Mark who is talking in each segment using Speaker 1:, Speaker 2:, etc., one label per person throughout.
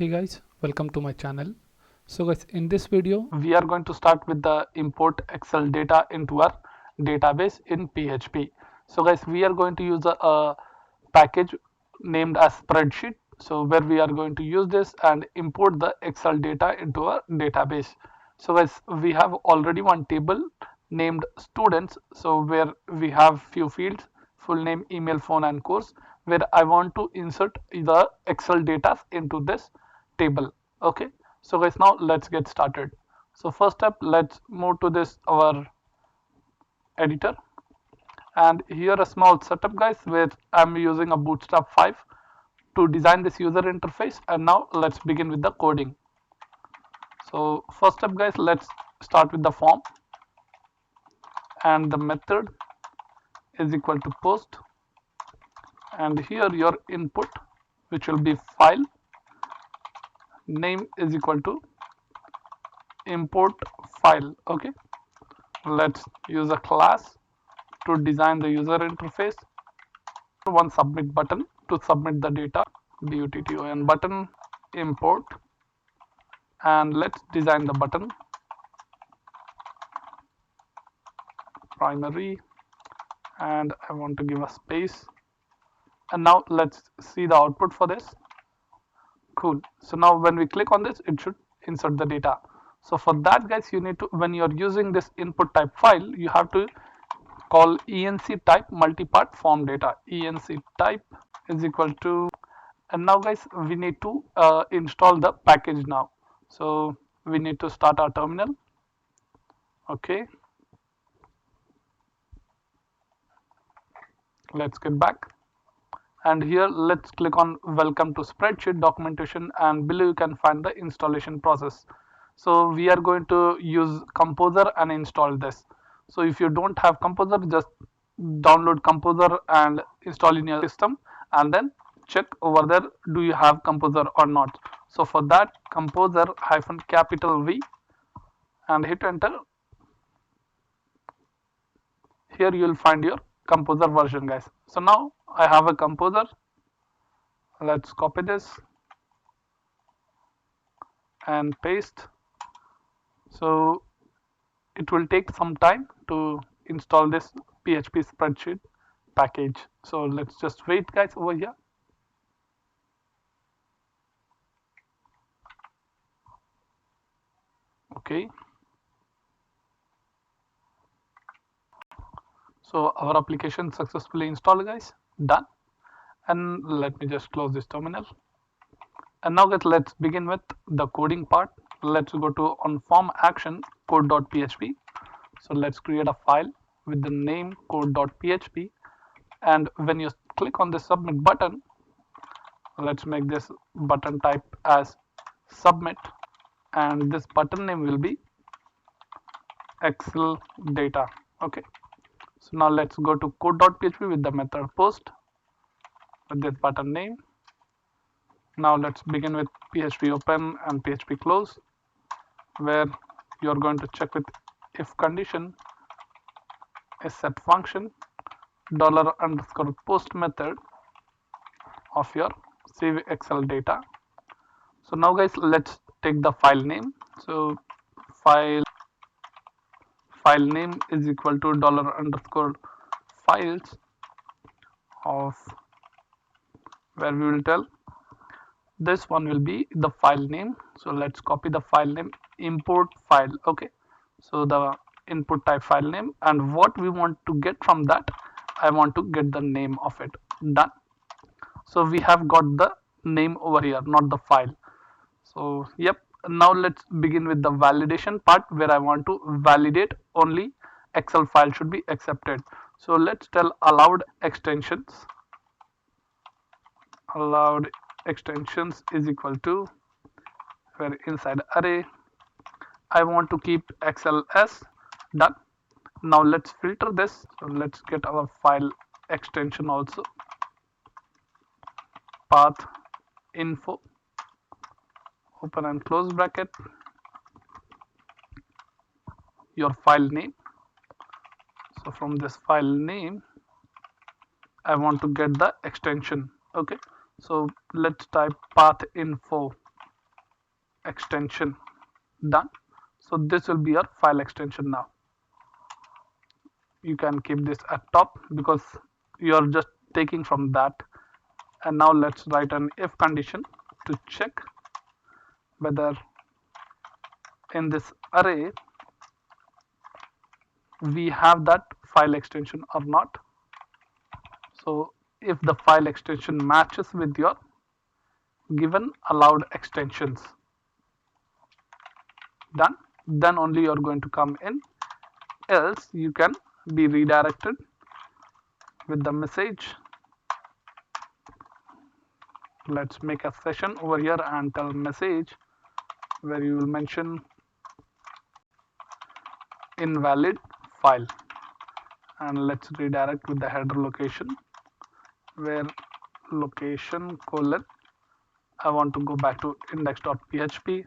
Speaker 1: Hey guys, welcome to my channel. So guys, in this video we are going to start with the import Excel data into our database in PHP. So guys, we are going to use a package named as Spreadsheet. So where we are going to use this and import the Excel data into our database. So guys, we have already one table named students. So where we have few fields: full name, email, phone, and course, where I want to insert the Excel data into this table. Okay, so guys, now let's get started. So first step, let's move to this our editor, and here a small setup guys, where I'm using a bootstrap 5 to design this user interface. And now let's begin with the coding. So first step guys, let's start with the form, and the method is equal to post, and here your input, which will be file name, is equal to import file. Okay, let's use a class to design the user interface. One submit button to submit the data, button button import, and let's design the button primary, and I want to give a space. And now let's see the output for this. Cool. So now when we click on this, it should insert the data. So for that guys, you need to, when you're using this input type file, you have to call enc type multipart form data. Enc type is equal to, and now guys, we need to install the package now. So we need to start our terminal. Okay, let's get back, and here let's click on welcome to spreadsheet documentation, and below you can find the installation process. So we are going to use Composer and install this. So if you don't have Composer, just download Composer and install in your system, and then check over there, do you have Composer or not. So for that, Composer capital V, and hit enter. Here you will find your Composer version guys. So now I have a Composer. Let's copy this and paste. So it will take some time to install this PHP spreadsheet package. So let's just wait guys over here. Okay, so our application successfully installed guys, done. And let me just close this terminal. And now guys, let's begin with the coding part. Let's go to on form action code.php. So let's create a file with the name code.php, and when you click on the submit button, let's make this button type as submit, and this button name will be Excel data. Okay, so now let's go to code.php with the method post with this button name. Now let's begin with PHP open and PHP close, where you're going to check with if condition is set function $_post method of your save Excel data. So now guys, let's take the file name. So file name is equal to $_files of, where we will tell this one will be the file name. So let's copy the file name, import file. Okay, so the input type file name, and what we want to get from that, I want to get the name of it. Done. So we have got the name over here, not the file. So yep, now let's begin with the validation part, where I want to validate only Excel file should be accepted. So let's tell allowed extensions is equal to, where inside array I want to keep XLS. Done. Now let's filter this. So let's get our file extension also, path info, open and close bracket, your file name. So from this file name, I want to get the extension. Okay, so let's type path info extension. Done. So this will be your file extension now. You can keep this at top because you are just taking from that. And now let's write an if condition to check whether in this array we have that file extension or not. So if the file extension matches with your given allowed extensions, done, then only you're going to come in, else you can be redirected with the message. Let's make a session over here and tell message where you will mention invalid file, and let's redirect with the header location where location colon I want to go back to index.php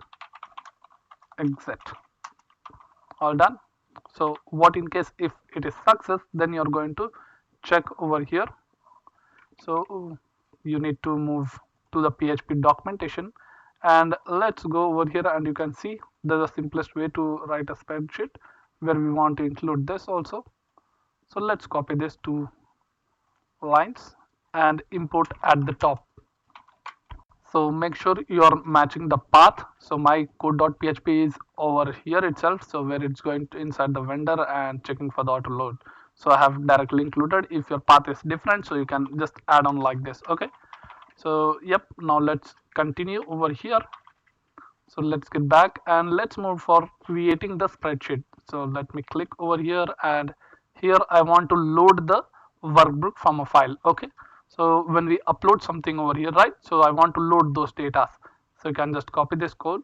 Speaker 1: exit. All done. So what in case if it is success, then you're going to check over here. So you need to move to the PHP documentation, and let's go over here, and you can see there's the simplest way to write a spreadsheet where we want to include this also. So let's copy this 2 lines and import at the top. So make sure you are matching the path. So my code.php is over here itself, so where it's going to inside the vendor and checking for the auto load. So I have directly included. If your path is different, so you can just add on like this. Okay, so yep, now let's continue over here. So let's get back and let's move for creating the spreadsheet. So let me click over here, and here I want to load the workbook from a file. Okay, so when we upload something over here, right, so I want to load those data. So you can just copy this code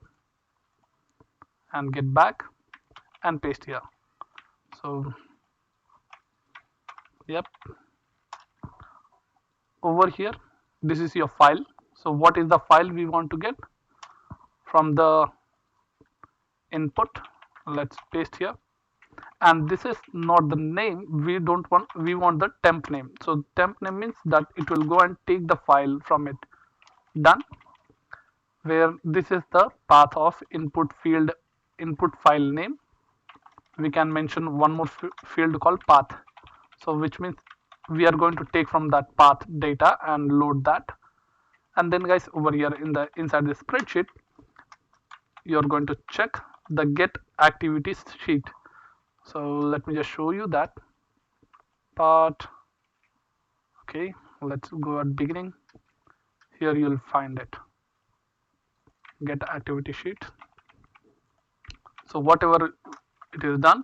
Speaker 1: and get back and paste here. So yep, over here this is your file. So what is the file we want to get from the input? Let's paste here, and this is not the name we don't want, we want the temp name. So temp name means that it will go and take the file from it. Done. Where this is the path of input field, input file name, we can mention one more field called path, so which means we are going to take from that path data and load that. And then guys, over here in the inside the spreadsheet, you're going to check the get activities sheet. So let me just show you that part. Okay, let's go at beginning. Here you'll find it, get activity sheet. So whatever it is done,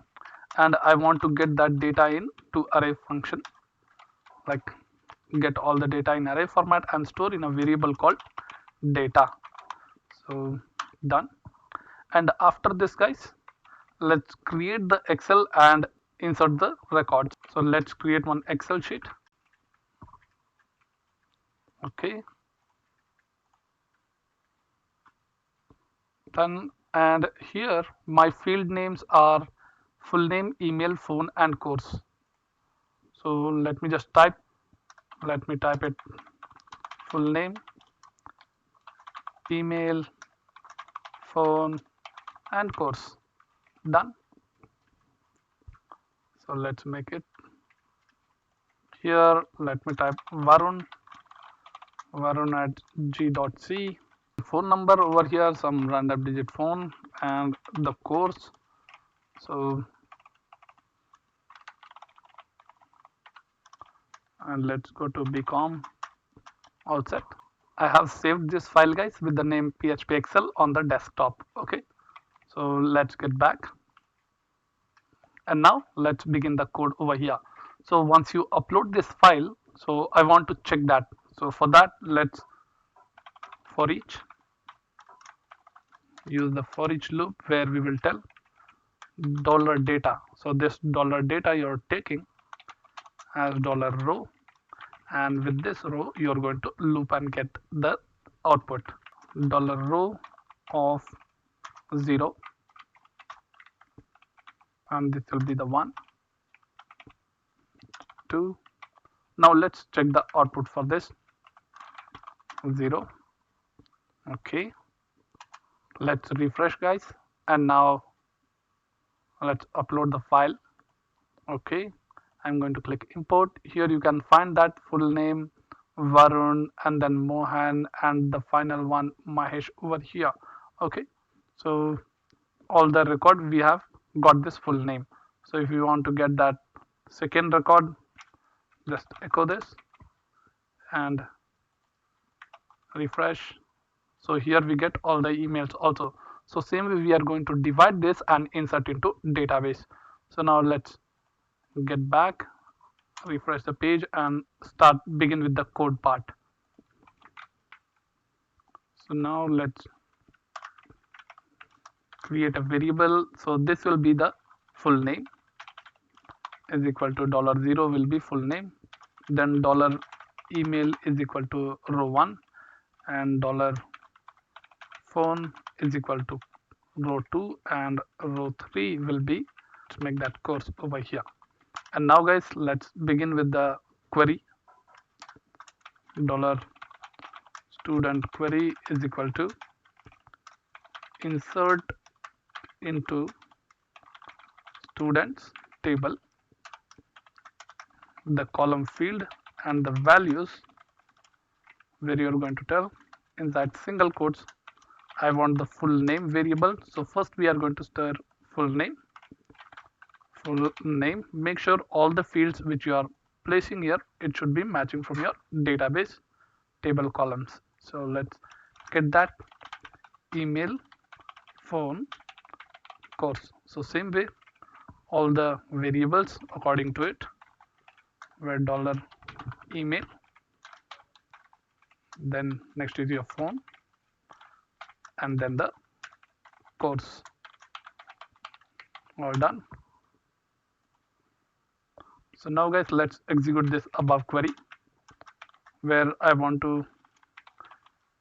Speaker 1: and I want to get that data in to array function, like get all the data in array format and store in a variable called data. So done. And after this guys, let's create the Excel and insert the records. So let's create one Excel sheet. Okay, done. And here my field names are full name, email, phone, and course. So let me just type, let me type it full name, email, phone, and course. Done. So let's make it here. Let me type Varun at g.c. Phone number over here, some random digit phone, and the course. So and let's go to bcom. All set. I have saved this file guys with the name PHP Excel on the desktop. Okay, so let's get back, and now let's begin the code over here. So once you upload this file, so I want to check that. So for that, let's for each use the for each loop where we will tell $data. So this $data you're taking as $row, and with this row you're going to loop and get the output $row of 0, and this will be the 1, 2. Now let's check the output for this 0. Okay, Let's refresh, guys, and now let's upload the file. Okay, I'm going to click import. Here you can find that full name Varun and then Mohan and the final one Mahesh over here. Okay, so all the record we have got this full name. So if you want to get that second record, just echo this and refresh. So here we get all the emails also. So same way we are going to divide this and insert into database. So now let's get back, refresh the page and begin with the code part. So now let's create a variable. So this will be the full name is equal to $0 will be full name, then $email is equal to row 1 and $phone is equal to row 2 and row 3 will be, let's make that course over here. And now guys, let's begin with the query. $student query is equal to insert into students table the column field and the values where you're going to tell inside single quotes I want the full name variable. So first we are going to stir full name. Make sure all the fields which you are placing here, it should be matching from your database table columns. So let's get that email, phone, course. So same way all the variables according to it, where $email, then next is your phone and then the course. All done. So now guys, let's execute this above query where I want to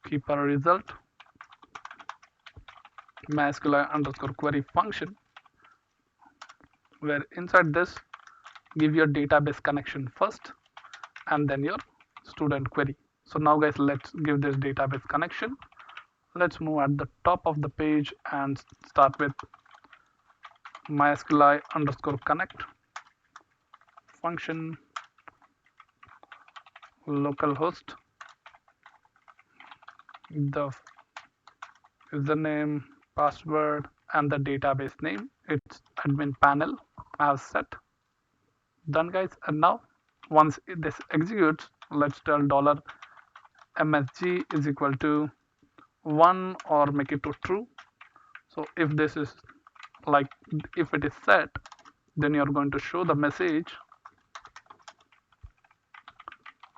Speaker 1: keep a result mysql underscore query function, where inside this give your database connection first and then your student query. So now guys, let's give this database connection. Let's move at the top of the page and start with mysql underscore connect function localhost, the username, password and the database name, it's admin panel as set. Done guys. And now once this executes, let's tell $msg is equal to 1 or make it to true. So if this is like, if it is set, then you're going to show the message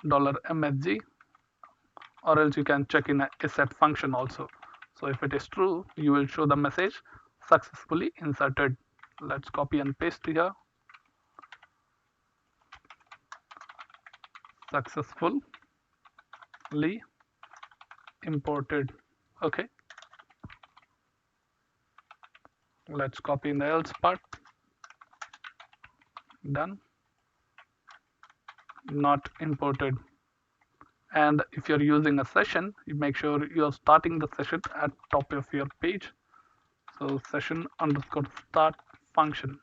Speaker 1: $msg, or else you can check in a set function also. So if it is true, you will show the message successfully inserted. Let's copy and paste here. Successfully imported. Okay, let's copy in the else part. Done. Not imported. And if you're using a session, you make sure you're starting the session at top of your page. So session underscore start function,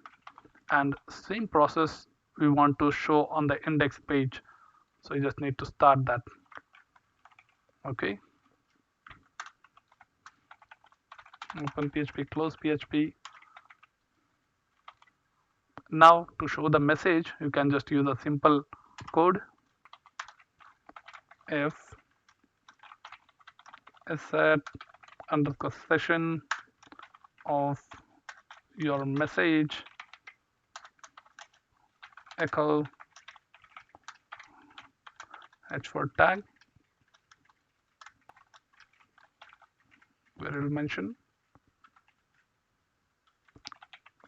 Speaker 1: and same process we want to show on the index page. So you just need to start that. Okay, open PHP, close PHP. Now to show the message, you can just use a simple code. If set underscore session of your message echo h for tag, where it will mention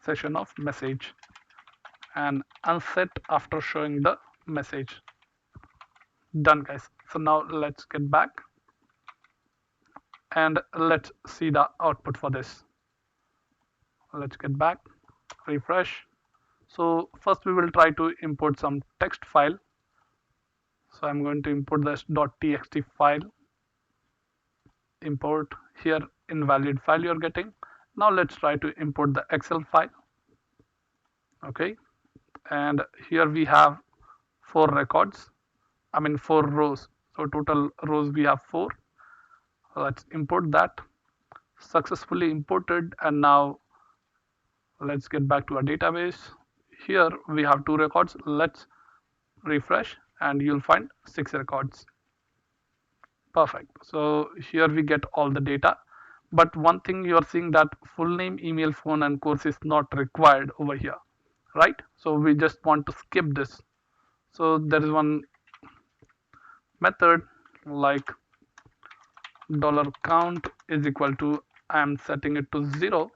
Speaker 1: session of message and unset after showing the message. Done guys. So now let's get back and let's see the output for this. Let's get back, refresh. So first we will try to import some text file. So I'm going to import this .txt file. Import. Here invalid file you're getting. Now let's try to import the Excel file. Okay, and here we have four records, I mean four rows. So total rows we have four. Let's import that. Successfully imported, and now let's get back to our database. Here we have two records. Let's refresh and you'll find six records. Perfect. So here we get all the data, but one thing you are seeing that full name, email, phone and course is not required over here, right? So we just want to skip this. So there is one method like $count is equal to, I am setting it to 0,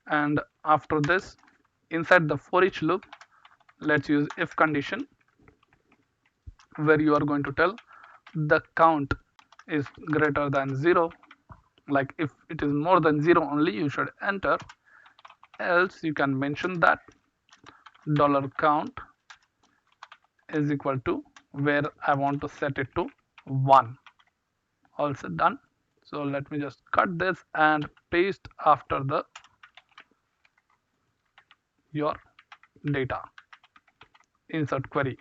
Speaker 1: and after this inside the for each loop let's use if condition, where you are going to tell the count is greater than 0. Like if it is more than 0 only you should enter, else you can mention that $count is equal to, where I want to set it to 1. Also done. So let me just cut this and paste after the your data insert query.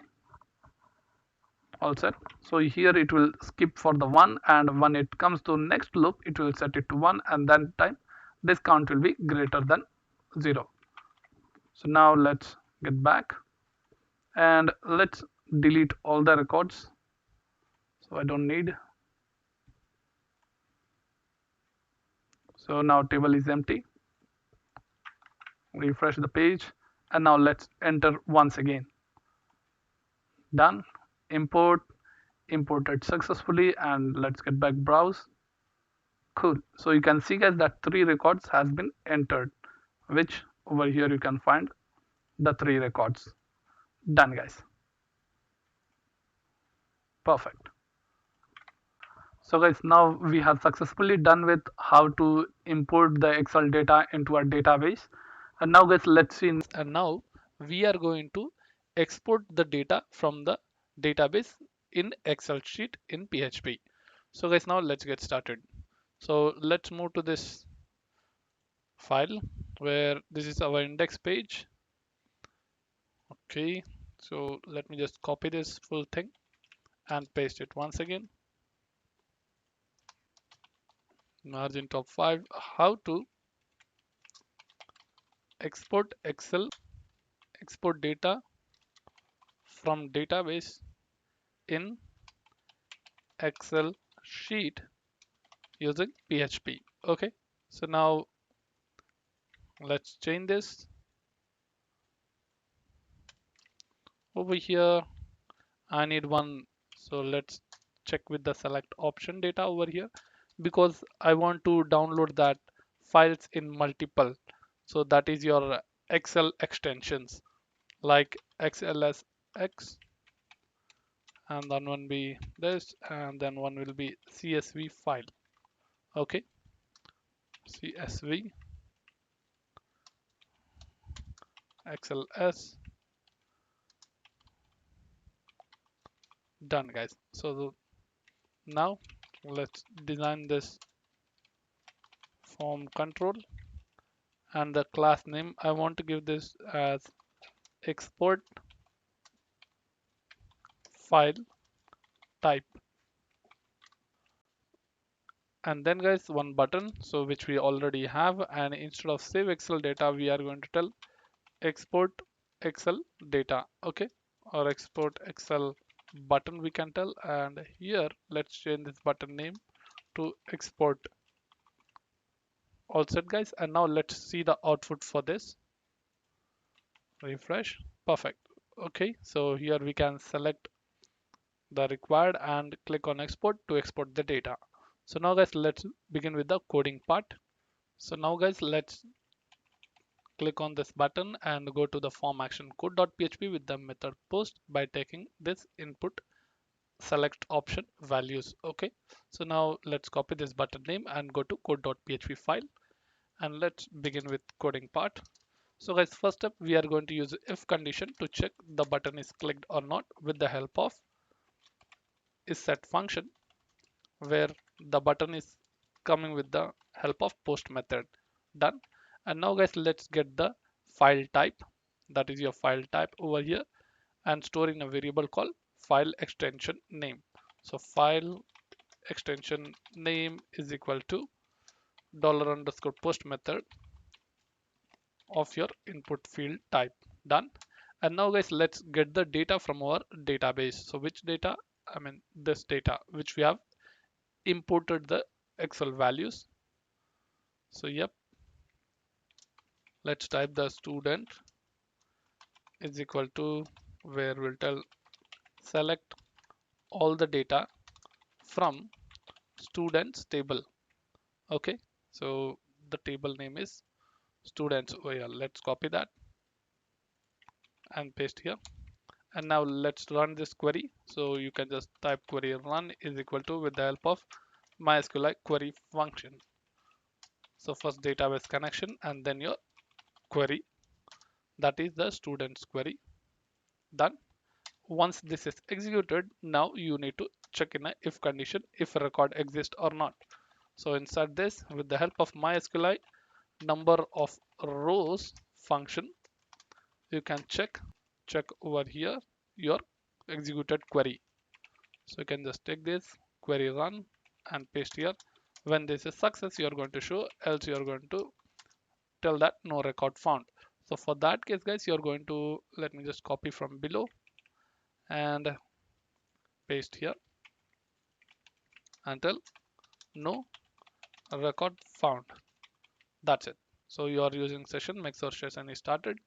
Speaker 1: All set. So here it will skip for the 1, and when it comes to next loop it will set it to 1, and then time this count will be greater than 0. So now let's get back and let's delete all the records, so I don't need. So now table is empty. Refresh the page, and now let's enter once again. Done. Imported successfully, and let's get back browse. Cool. So you can see guys that 3 records has been entered, which over here you can find the 3 records. Done guys. Perfect. So guys, now we have successfully done with how to import the Excel data into our database. And now guys, let's see. And now we are going to export the data from the database in Excel sheet in PHP. So guys, now let's get started. So let's move to this file where this is our index page. Okay, so let me just copy this full thing and paste it once again. Margin top 5, how to export data from database in Excel sheet using PHP. Okay, so now let's change this. Over here I need one, so let's check with the select option data over here, because I want to download that files in multiple. So that is your Excel extensions like XLSX, and then one be this, and then one will be CSV file. Okay, CSV XLS. Done guys. So now let's design this form control, and the class name I want to give this as export file type. And then guys, one button, so which we already have, and instead of save Excel data we are going to tell export Excel data. Okay, or export Excel button we can tell, and here let's change this button name to export. All set guys, and now let's see the output for this. Refresh. Perfect. Okay, so here we can select the required and click on export to export the data. So now guys, let's begin with the coding part. So now guys, let's click on this button and go to the form action code.php with the method post by taking this input select option values. Okay, so now let's copy this button name and go to code.php file, and let's begin with coding part. So guys, first up we are going to use if condition to check the button is clicked or not with the help of is set function, where the button is coming with the help of post method. Done. And now guys, let's get the file type, that is your file type over here, and store in a variable called file extension name. So file extension name is equal to dollar underscore post method of your input field type. Done. And now guys, let's get the data from our database. So which data? I mean this data which we have imported the Excel values. So yep, let's type the student is equal to, where we'll tell select all the data from students table. Okay, so the table name is students over here. Let's copy that and paste here. And now let's run this query. So you can just type query run is equal to, with the help of mysql query function. So first database connection and then your query, that is the students query. Done. Once this is executed, now you need to check in a if condition if a record exists or not. So inside this, with the help of mysql number of rows function, you can check over here your executed query. So you can just take this query run and paste here. When this is success, you are going to show, else you are going to tell that no record found. So for that case guys, you are going to, let me just copy from below and paste here until no record found. That's it. So you are using session, make sure session is started.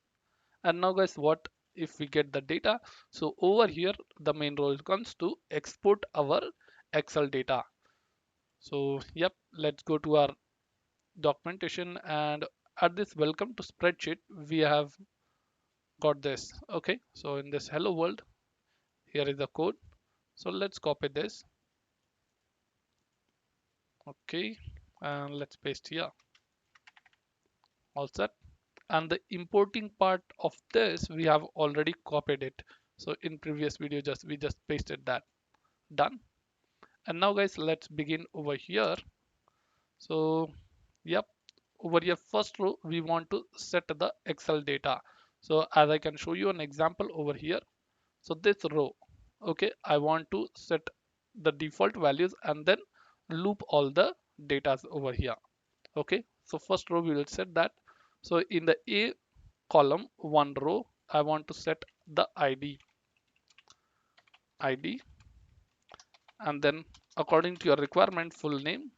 Speaker 1: And now guys, what if we get the data? So over here the main role comes to export our Excel data. So yep, let's go to our documentation, and at this welcome to spreadsheet we have got this. Okay, so in this hello world, here is the code. So let's copy this. Okay, and let's paste here. All set. And the importing part of this we have already copied it. So in previous video we just pasted that. Done. And now guys, let's begin over here. So yep, over here first row we want to set the Excel data. So as I can show you an example over here. So this row, okay, I want to set the default values and then loop all the data over here. Okay, so first row we will set that. So in the A column, one row, I want to set the ID, and then according to your requirement, full name,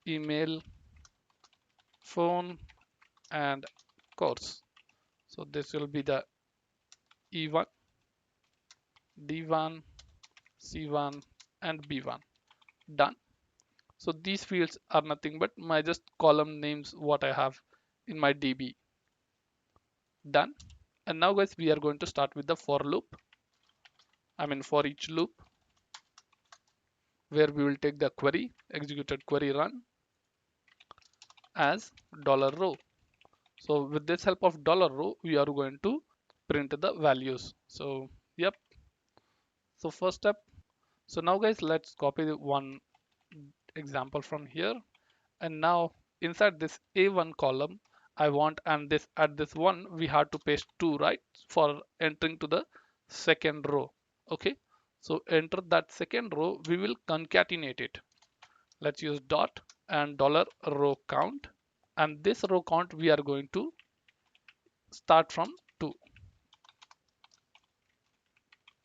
Speaker 1: email, phone, and course. So this will be the E1, D1, C1, and B1. Done. So these fields are nothing but my just column names what I have in my DB. Done. And now guys, we are going to start with the for loop. I mean for each loop, where we will take the query, executed query run as $row. So with this help of $row, we are going to print the values. So yep. So first step. So now guys, let's copy one example from here. And now inside this A1 column, I want, and this at this one we have to paste 2, right, for entering to the second row. Okay, so enter that second row, we will concatenate it. Let's use dot and $row count, and this row count we are going to start from 2,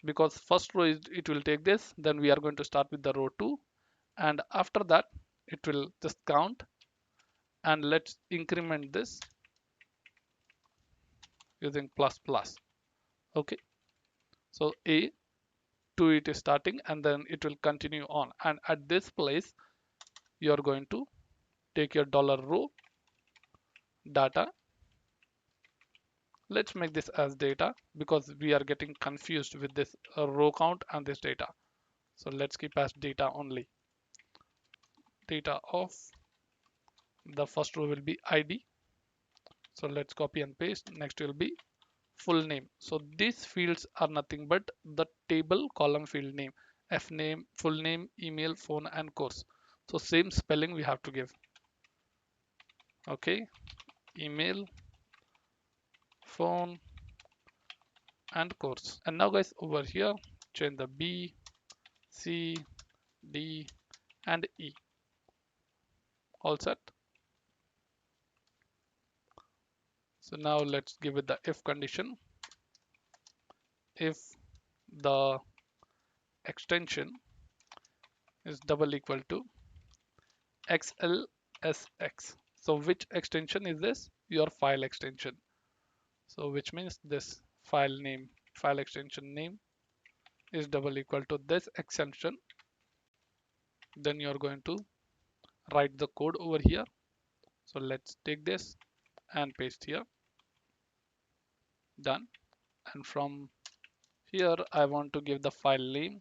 Speaker 1: because first row is, it will take this, then we are going to start with the row 2, and after that it will just count. And let's increment this using plus plus. Okay, so A 2 it is starting, and then it will continue on, and at this place you are going to take your $row data. Let's make this as data because we are getting confused with this row count and this data. So let's keep as data only. Data of the first row will be ID. So let's copy and paste. Next will be full name. So these fields are nothing but the table column field name. F name, full name, email, phone, and course. So same spelling we have to give. Okay, email, phone, and course. And now guys, over here change the B, C, D, and E. All set. So now let's give it the if condition. If the extension is double equal to XLSX. So which extension is this? Your file extension. So which means this file extension name is double equal to this extension. Then you're going to write the code over here. So let's take this and paste here. Done. And from here, I want to give the file name.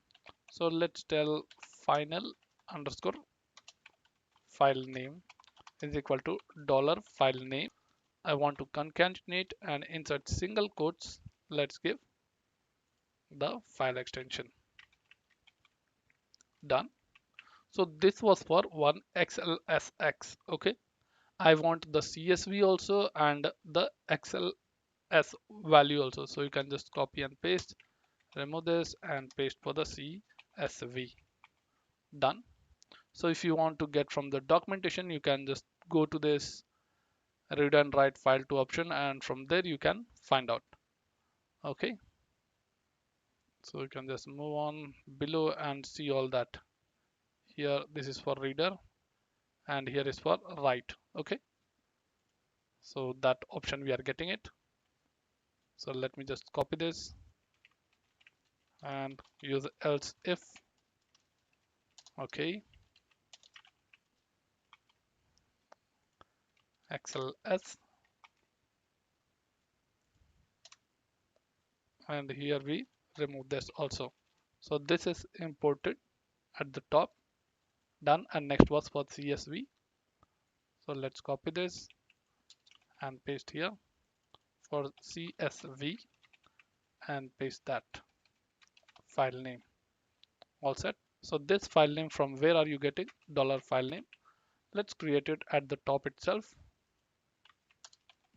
Speaker 1: So let's tell final underscore file name is equal to dollar file name. I want to concatenate and insert single quotes. Let's give the file extension. Done. So this was for one XLSX. Okay. I want the CSV also and the XLS value also. So you can just copy and paste, remove this and paste for the CSV. Done. So if you want to get from the documentation, you can just go to this read and write file to option, and from there you can find out. Okay. So you can just move on below and see all that. Here this is for reader and here is for write. Okay. So that option we are getting it. So let me just copy this and use else if. Okay. XLS, and here we remove this also. So this is imported at the top. Done. And next was for CSV. So let's copy this and paste here for CSV and paste that file name. All set. So this file name, from where are you getting? Dollar file name. Let's create it at the top itself.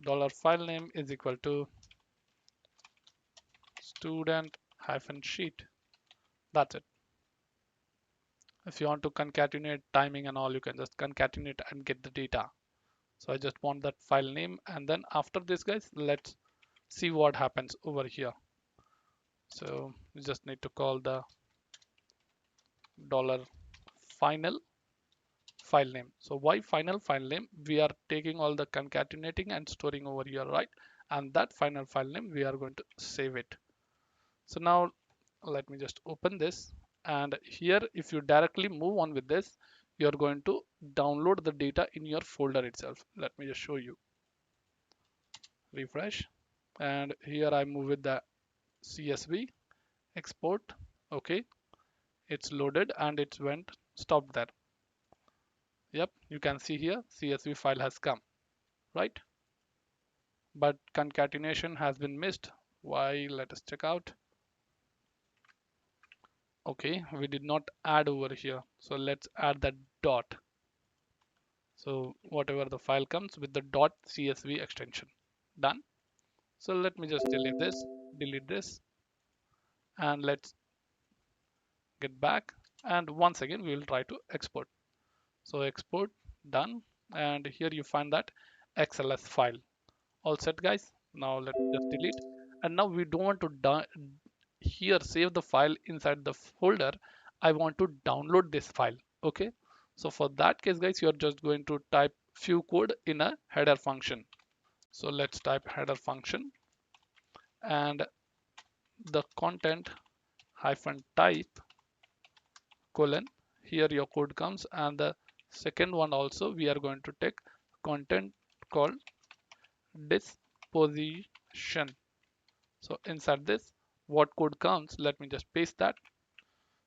Speaker 1: Dollar file name is equal to student hyphen sheet. That's it. If you want to concatenate timing and all, you can just concatenate and get the data. So I just want that file name, and then after this guys, let's see what happens over here. So we just need to call the dollar final file name. So why final file name? We are taking all the concatenating and storing over here, right? And that final file name, we are going to save it. So now let me just open this, and here if you directly move on with this, you're going to download the data in your folder itself. Let me just show you. Refresh, and here I move with the CSV export. Okay, it's loaded and it's went stopped there. Yep, you can see here CSV file has come, right? But concatenation has been missed. Why? Let us check out. Okay, we did not add over here, so let's add that dot. So whatever the file comes with the dot CSV extension. Done. So let me just delete this, and let's get back, and once again we will try to export. So export. Done. And here you find that XLS file. All set guys. Now let's just delete, and now we don't want to here save the file inside the folder. I want to download this file. Okay, so for that case guys, you're just going to type few code in a header function. So let's type header function, and the content hyphen type colon, here your code comes, and the second one also we are going to take content called disposition. So inside this, what code comes, let me just paste that.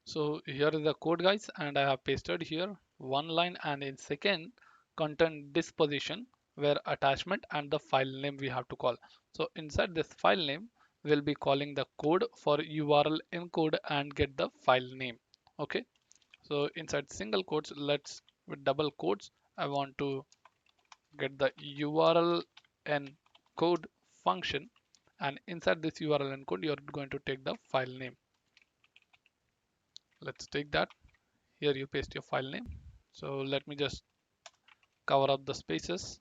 Speaker 1: So here is the code guys, and I have pasted here one line, and in second, content disposition, where attachment and the file name we have to call. So inside this file name, we'll be calling the code for URL encode and get the file name. Okay, so inside single quotes, let's with double quotes, I want to get the URL encode function, and inside this URL encode you're going to take the file name. Let's take that. Here you paste your file name. So let me just cover up the spaces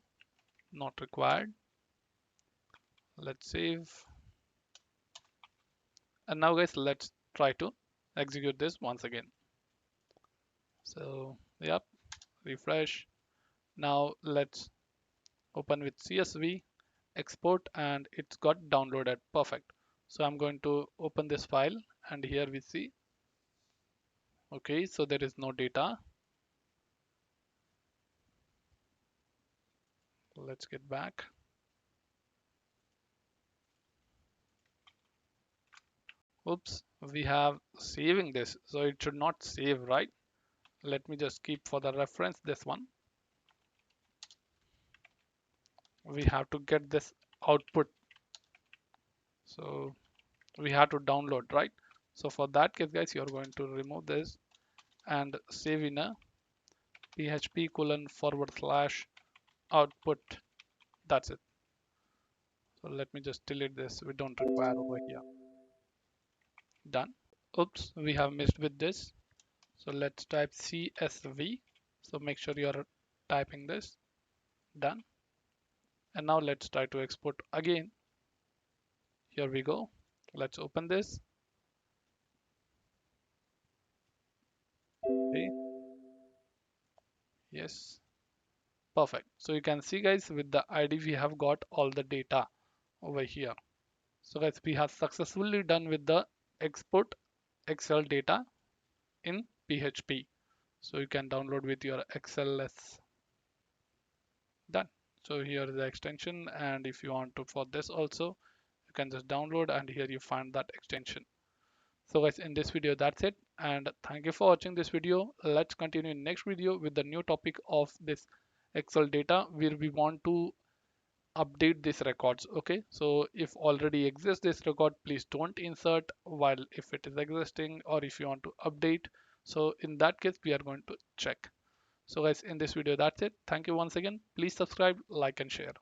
Speaker 1: not required. Let's save. And now guys, let's try to execute this once again. So yep, refresh. Now let's open with CSV, export, and it's got downloaded. Perfect. So I'm going to open this file, and here we see, okay, so there is no data. Let's get back. Oops, we have saving this, so it should not save, right? Let me just keep for the reference this one. We have to get this output, so we have to download, right? So for that case guys, you're going to remove this and save in a php:/output. That's it. So let me just delete this, we don't require over here. Done. Oops, we have missed with this, so let's type CSV. So make sure you're typing this. Done. And now let's try to export again. Here we go. Let's open this. Okay. Yes, perfect. So you can see guys, with the ID we have got all the data over here. So guys, we have successfully done with the export Excel data in PHP. So you can download with your XLS. Done. So here is the extension, and if you want to for this also, you can just download, and here you find that extension. So guys, in this video that's it, and thank you for watching this video. Let's continue in next video with the new topic of this Excel data, where we want to update these records. Okay, so if already exists this record, please don't insert, while if it is existing or if you want to update, so in that case we are going to check. So guys, in this video that's it. Thank you once again. Please subscribe, like and share.